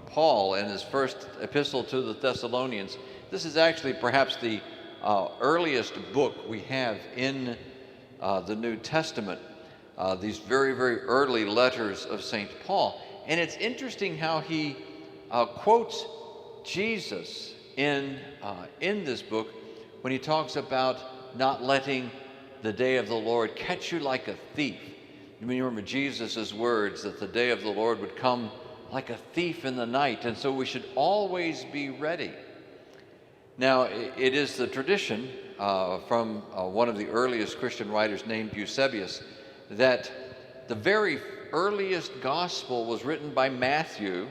Paul in his first epistle to the Thessalonians. This is actually perhaps the earliest book we have in the New Testament, these very, very early letters of St. Paul. And it's interesting how he quotes Jesus in this book when he talks about not letting the day of the Lord catch you like a thief. You remember Jesus' words that the day of the Lord would come like a thief in the night, and so we should always be ready. Now, it is the tradition from one of the earliest Christian writers named Eusebius that the very earliest gospel was written by Matthew.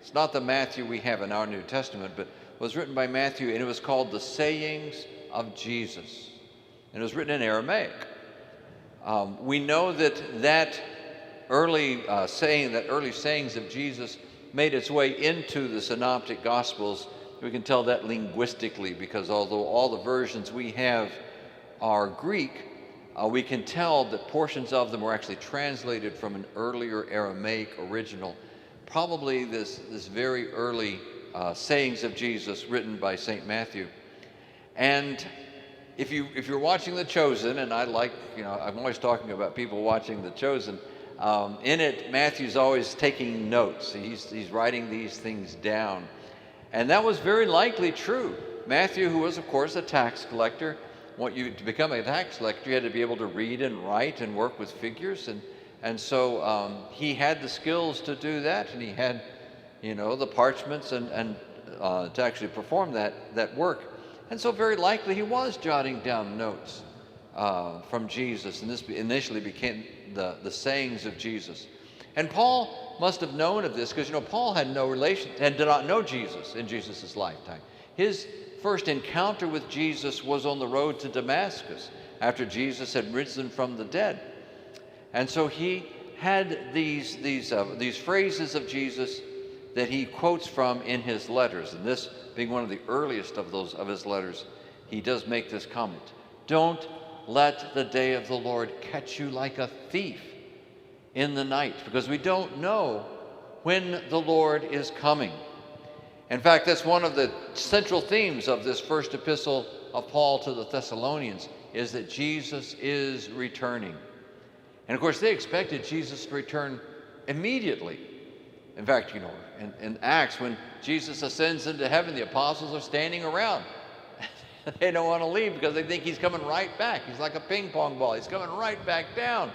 It's not the Matthew we have in our New Testament, but was written by Matthew, and it was called The Sayings of Jesus. And it was written in Aramaic. We know that early sayings of Jesus made its way into the Synoptic Gospels. We can tell that linguistically because although all the versions we have are Greek, we can tell that portions of them were actually translated from an earlier Aramaic original, probably this very early sayings of Jesus written by St. Matthew. And if you're watching The Chosen, and I'm always talking about people watching The Chosen, in it, Matthew's always taking notes. He's writing these things down. And that was very likely true. Matthew, who was, of course, a tax collector, to become a tax collector, you had to be able to read and write and work with figures. And so he had the skills to do that, and he had, the parchments and to actually perform that work. And so very likely he was jotting down notes from Jesus, and this initially became the sayings of Jesus. And Paul must have known of this because, Paul had did not know Jesus in Jesus' lifetime. His first encounter with Jesus was on the road to Damascus after Jesus had risen from the dead. And so he had these phrases of Jesus that he quotes from in his letters. And this being one of the earliest of his letters, he does make this comment: "Don't let the day of the Lord catch you like a thief in the night," because we don't know when the Lord is coming. In fact, that's one of the central themes of this first epistle of Paul to the Thessalonians, is that Jesus is returning. And of course, they expected Jesus to return immediately. In fact, in Acts, when Jesus ascends into heaven, the apostles are standing around. They don't want to leave because they think he's coming right back. He's like a ping pong ball. He's coming right back down.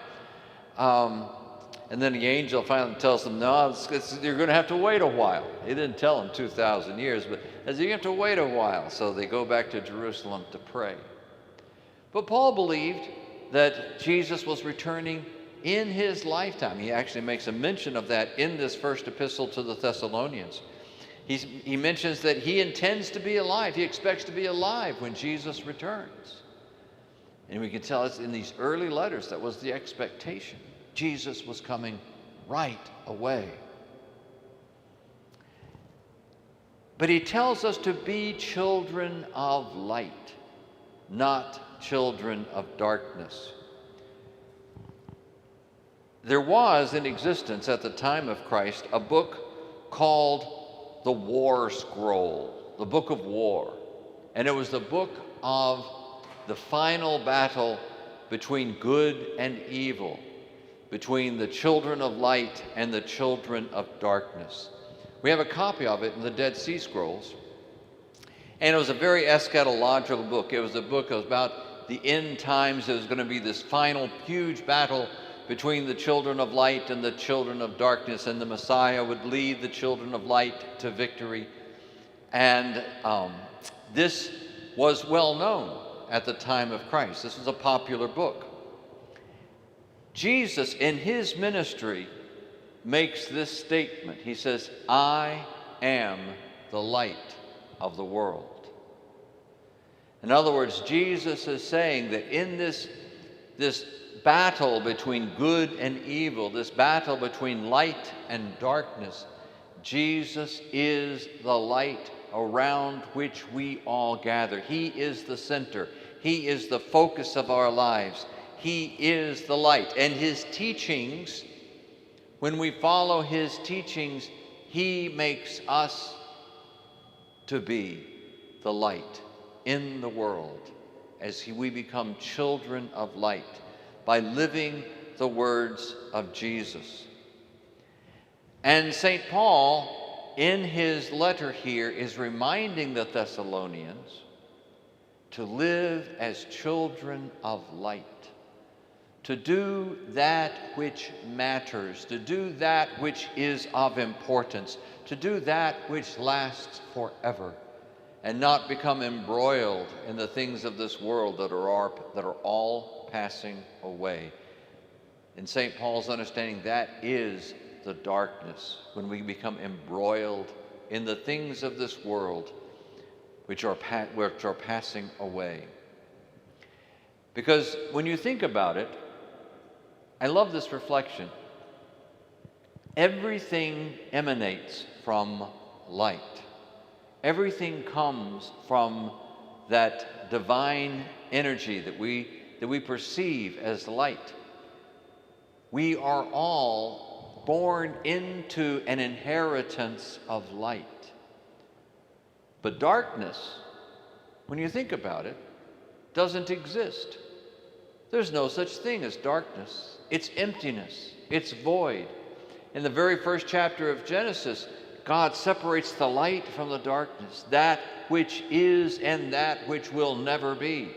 And then the angel finally tells them, no, you're going to have to wait a while. He didn't tell them 2,000 years, but as you have to wait a while. So they go back to Jerusalem to pray. But Paul believed that Jesus was returning in his lifetime. He actually makes a mention of that in this first epistle to the Thessalonians. He mentions that he intends to be alive. He expects to be alive when Jesus returns. And we can tell it's in these early letters that was the expectation. Jesus was coming right away. But he tells us to be children of light, not children of darkness. There was in existence at the time of Christ a book called the War Scroll, the Book of War. And it was the book of the final battle between good and evil, between the children of light and the children of darkness. We have a copy of it in the Dead Sea Scrolls. And it was a very eschatological book. It was a book about the end times. It was going to be this final huge battle between the children of light and the children of darkness, and the Messiah would lead the children of light to victory. And this was well known at the time of Christ. This was a popular book. Jesus, in his ministry, makes this statement. He says, "I am the light of the world." In other words, Jesus is saying that in this battle between good and evil, this battle between light and darkness, Jesus is the light around which we all gather. He is the center. He is the focus of our lives. He is the light. And his teachings, when we follow his teachings, He makes us to be the light in the world as we become children of light by living the words of Jesus. And St. Paul, in his letter here, is reminding the Thessalonians to live as children of light, to do that which matters, to do that which is of importance, to do that which lasts forever, and not become embroiled in the things of this world that are all passing away. In St. Paul's understanding, that is the darkness, when we become embroiled in the things of this world which are passing away. Because when you think about it, I love this reflection. Everything emanates from light. Everything comes from that divine energy that we perceive as light. We are all born into an inheritance of light. But darkness, when you think about it, doesn't exist. There's no such thing as darkness. It's emptiness. It's void. In the very first chapter of Genesis, God separates the light from the darkness, that which is and that which will never be.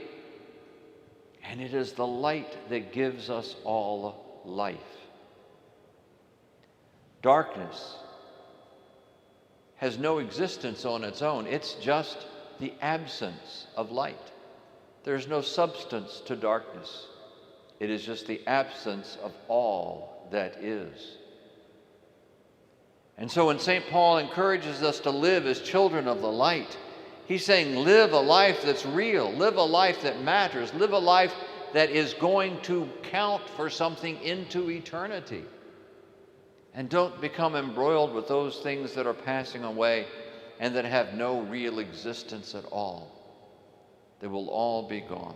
And it is the light that gives us all life. Darkness has no existence on its own. It's just the absence of light. There's no substance to darkness. It is just the absence of all that is. And so when St. Paul encourages us to live as children of the light, he's saying live a life that's real, live a life that matters, live a life that is going to count for something into eternity. And don't become embroiled with those things that are passing away and that have no real existence at all. They will all be gone.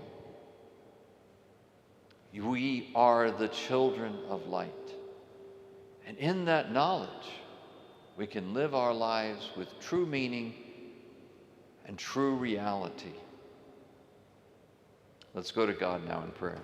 We are the children of light. And in that knowledge, we can live our lives with true meaning and true reality. Let's go to God now in prayer.